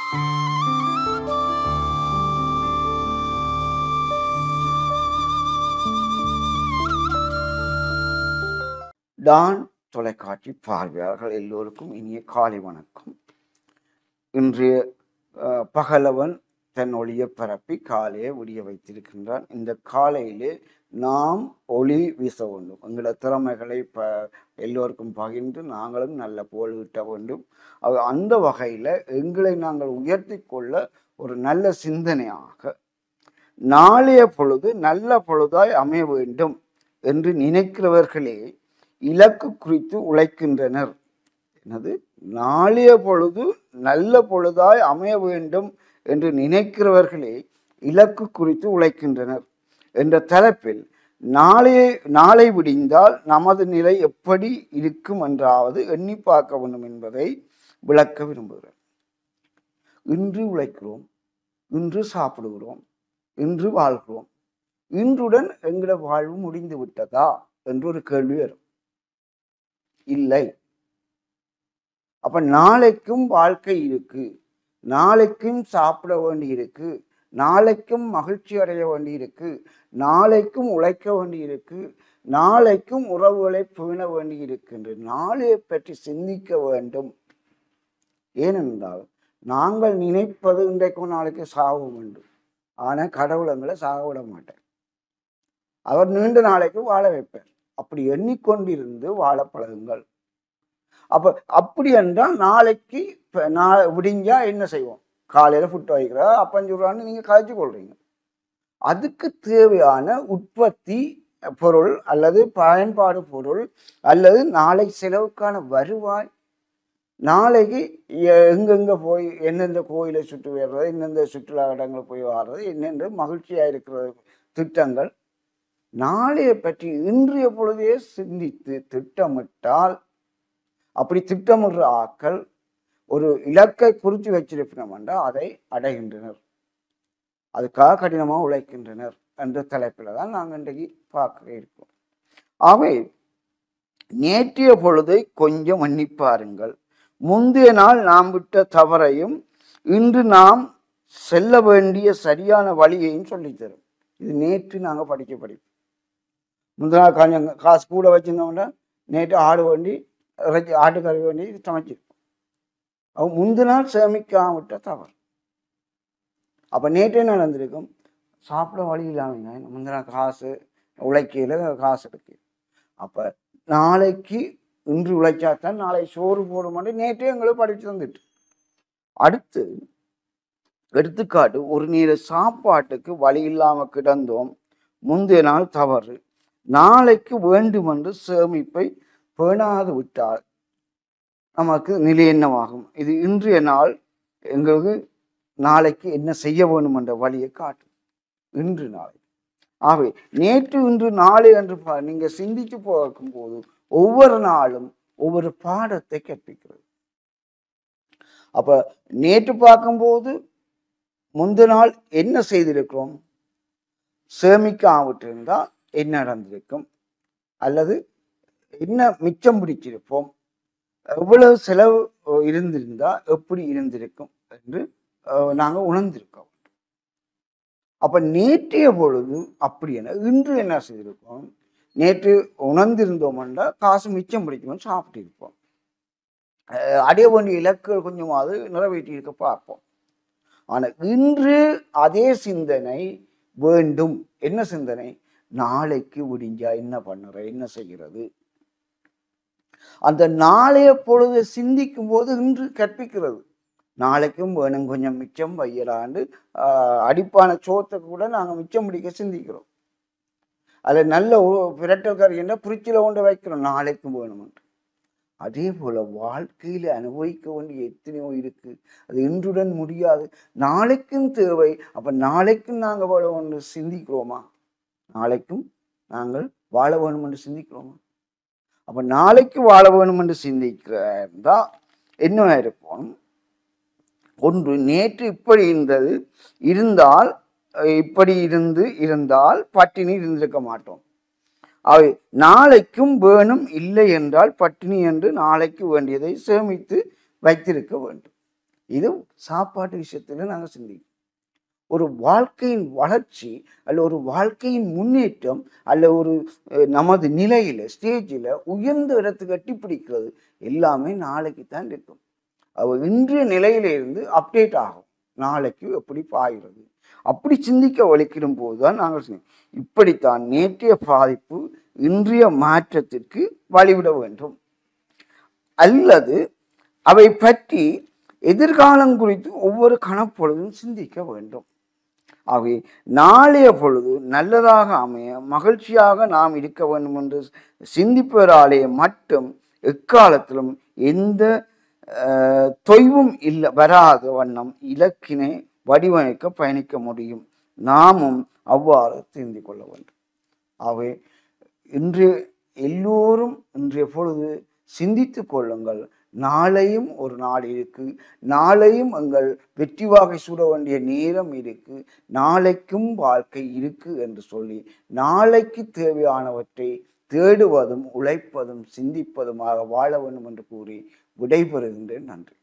Don தொலைக்காட்சி பார்வையாளர்கள் எல்லோருக்கும் இனிய காலை வணக்கம். இன்றைய பகலவன் தன் ஒளியை பரப்பி காலையை விடிய வைத்திருக்கின்றான். இந்த காலையிலே நாம் ஒளி வீச வேண்டும். எங்களோட திறமைகளை எல்லோருக்கும் பகிர்ந்து நாங்களும் நல்ல போல் ஈட்ட வேண்டும். அந்த வகையில் எங்களை நாங்கள் உயர்த்தி கொள்ள ஒரு நல்ல சிந்தனையாக நாளைய பொழுது நல்ல பொழுதாய் அமைய வேண்டும் என்று நினைக்கிறவர்களே இலக்கு குறித்து உழைக்கின்றனர். என்னது? நாளைய பொழுது நல்ல பொழுதாய் அமைய வேண்டும் என்று நினைக்கிறவர்களே இலக்கு குறித்து உழைக்கின்றனர் என்ற தலைப்பில் நாளை விடிந்தால் நமது நிலை எப்படி இருக்கும் என்றாவது எண்ணி பார்க்க வேண்டும் என்பதை விளக்க விரும்புகிறேன். இன்று உழைக்கிறோம், இன்று சாப்பிடுகிறோம், இன்று வாழ்கிறோம். இன்றுடன் எங்களோட வாழ்வு முடிந்து விட்டதா என்று ஒரு கேள்வி வரும். இல்லை. அப்ப நாளைக்கும் வாழ்க்கை இருக்கு, நாளைக்கும் சாப்பிட வேண்டி இருக்கு, நாளைக்கும் மகிழ்ச்சி அடைய வேண்டி இருக்கு, நாளைக்கும் உழைக்க வேண்டி இருக்கு, நாளைக்கும் உறவுகளை பேண வேண்டி இருக்கின்ற நாளையை பற்றி சிந்திக்க வேண்டும். ஏனென்றால் நாங்கள் நினைப்பது இன்றைக்கும் நாளைக்கு சாகும் உண்டு. ஆனால் கடவுளங்களை சாக விட மாட்டார். அவர் நீண்ட நாளைக்கு வாழ வைப்பார். அப்படி எண்ணிக்கொண்டிருந்து வாழ பழகுங்கள். அப்படி என்றால் நாளைக்கு விடிஞ்சா என்ன செய்வோம்? காலையில புட்டு வைக்கிற அப்பஞ்சுறான்னு நீங்க காய்ச்சி கொள்றீங்க. அதுக்கு தேவையான உற்பத்தி பொருள் அல்லது பயன்பாடு பொருள் அல்லது நாளை செலவுக்கான வருவாய், நாளைக்கு எங்கெங்க போய் எந்தெந்த கோயிலை சுற்றி வர்றது, எந்தெந்த சுற்றுலா இடங்களை போய் வர்றது, என்னென்று மகிழ்ச்சியா இருக்கிற திட்டங்கள், நாளைய பற்றி இன்றைய பொழுதே சிந்தித்து திட்டமிட்டால், அப்படி திட்டமிடுற ஆக்கள் ஒரு இலக்கை குறித்து வச்சிருக்கணும் என்றால் அதை அடைகின்றனர். அதுக்காக கடினமாக உழைக்கின்றனர் என்ற தலைப்பில் தான் நாங்கள் இன்றைக்கு பார்க்க இருக்கோம். அவை நேற்றைய பொழுதை கொஞ்சம் மன்னிப்பாருங்கள். முந்தைய நாள் நாம் விட்ட தவறையும் இன்று நாம் செல்ல வேண்டிய சரியான வழியையும் சொல்லித்தரும். இது நேற்று நாங்கள் படிப்போம். முந்தின நாள் கொஞ்சம் காசு கூட வச்சிருந்தோம்னா நேற்று ஆடு வேண்டி ஆட்டுக்கறி வேண்டி சமைச்சிருப்போம். அவன் முந்தின நாள் சேமிக்காம விட்ட தவறு. அப்போ நேற்றே நடந்திருக்கும், சாப்பிட வழி இல்லாமங்க முந்தின நாள் காசு உழைக்கையில் காசு இருக்கு. அப்போ நாளைக்கு இன்று உழைச்சாத்தான் நாளை சோறு போட மாட்டேன் நேற்றே எங்களுக்கு படித்து தந்துட்டு. அடுத்து எடுத்துக்காட்டு, ஒரு நேர சாப்பாட்டுக்கு வழி இல்லாமல் கிடந்தோம். முந்தைய நாள் தவறு. நாளைக்கு வேண்டுமென்று சேமிப்பை பேணாது விட்டால் நமக்கு நிலை என்னவாகும்? இது இன்றைய நாள் எங்களுக்கு நாளைக்கு என்ன செய்ய வேண்டும் என்ற வழியை காட்டும். இன்று நாளை ஆகவே நேற்று இன்று நாளை என்று நீங்க சிந்திச்சு போகும் போது ஒவ்வொரு நாளும் ஒவ்வொரு பாடத்தை கற்பிக்கிறது. அப்ப நேற்று பார்க்கும்போது முந்தின நாள் என்ன செய்திருக்கிறோம், சேமிக்காவிட்டிருந்தால் என்ன நடந்திருக்கும், அல்லது என்ன மிச்சம் பிடிச்சிருப்போம், எவ்வளவு செலவு இருந்திருந்தா எப்படி இருந்திருக்கும் என்று நாங்கள் உணர்ந்திருக்கோம். அப்ப நேற்றைய பொழுது அப்படி என்ன இன்று என்ன செய்திருக்கோம், நேற்று உணர்ந்திருந்தோம் என்றால் காசு மிச்சம் பிடிக்கணும்னு சாப்பிட்டு இருப்போம். அடைய வேண்டிய இலக்குகள் கொஞ்சமாவது நிறைவேற்றி இருக்க பார்ப்போம். ஆனால் இன்று அதே சிந்தனை வேண்டும். என்ன சிந்தனை? நாளைக்கு விடிஞ்சா என்ன பண்ணுற, என்ன செய்கிறது? அந்த நாளைய பொழுது சிந்திக்கும் போது இன்று கற்பிக்கிறது. நாளைக்கும் வேணும் கொஞ்சம் மிச்சம் வையலாண்டு அடிப்பான சோத்தை கூட நாங்கள் மிச்சம் பிடிக்க சிந்திக்கிறோம். அதில் நல்ல பிரட்டல் கறி என்ற பிரிச்சில் கொண்டு வைக்கிறோம், நாளைக்கும் வேணுமென்று. அதே போல வாழ்க்கையில் அனுபவிக்க வேண்டிய எத்தனையோ இருக்கு, அது இன்றுடன் முடியாது, நாளைக்கும் தேவை. அப்ப நாளைக்கும் நாங்கள் வாழ ஒன்று சிந்திக்கிறோமா? நாளைக்கும் நாங்கள் வாழ வேணும் என்று சிந்திக்கிறோமா? அப்ப நாளைக்கு வாழ வேணும் என்று சிந்திக்கிறதா என்ன இருப்போம்? ஒன்று, நேற்று இப்படி இருந்தால் பட்டினி இருந்திருக்க மாட்டோம். அவை நாளைக்கும் வேணும், இல்லை என்றால் பட்டினி என்று நாளைக்கு வேண்டியதை சேமித்து வைத்திருக்க வேண்டும். இது சாப்பாட்டு விஷயத்துல நாங்கள் சிந்திக்கிறோம். ஒரு வாழ்க்கையின் வளர்ச்சி அல்ல ஒரு வாழ்க்கையின் முன்னேற்றம் அல்ல ஒரு நமது நிலையில ஸ்டேஜில் உயர்ந்த இடத்துக்கு கட்டி பிடிக்கிறது எல்லாமே நாளைக்கு தான் இருக்கும். இன்றைய நிலையில இருந்து அப்டேட் ஆகும். நாளைக்கு எப்படி பாய்கிறது அப்படி சிந்திக்க வலிக்கிடும் போதுதான் நாங்கள் இப்படித்தான் நேற்றைய பாதிப்பு இன்றைய மாற்றத்திற்கு வழிவிட வேண்டும். அல்லது அவை பற்றி எதிர்காலம் குறித்து ஒவ்வொரு கணப்பொழுதும் சிந்திக்க வேண்டும். ஆகவே நாளைய பொழுது நல்லதாக அமைய மகிழ்ச்சியாக நாம் இருக்க வேண்டும் என்று சிந்திப்பவராலே மட்டும் எக்காலத்திலும் எந்த தொய்வும் வராத வண்ணம் இலக்கினை வடிவமைக்க பயணிக்க முடியும். நாமும் அவ்வாறு தெரிந்து கொள்ள வேண்டும். ஆகவே இன்று எல்லோரும் இன்றைய பொழுது சிந்தித்து கொள்ளுங்கள். நாளையும் ஒரு நாள் இருக்கு, நாளையும் எங்கள் வெற்றி வாகை சூட வேண்டிய நேரம் இருக்கு, நாளைக்கும் வாழ்க்கை இருக்கு என்று சொல்லி நாளைக்கு தேவையானவற்றை தேடுவதும் உழைப்பதும் சிந்திப்பதுமாக வாழ வேண்டும் என்று கூறி விடைபெறுகின்றேன். நன்றி.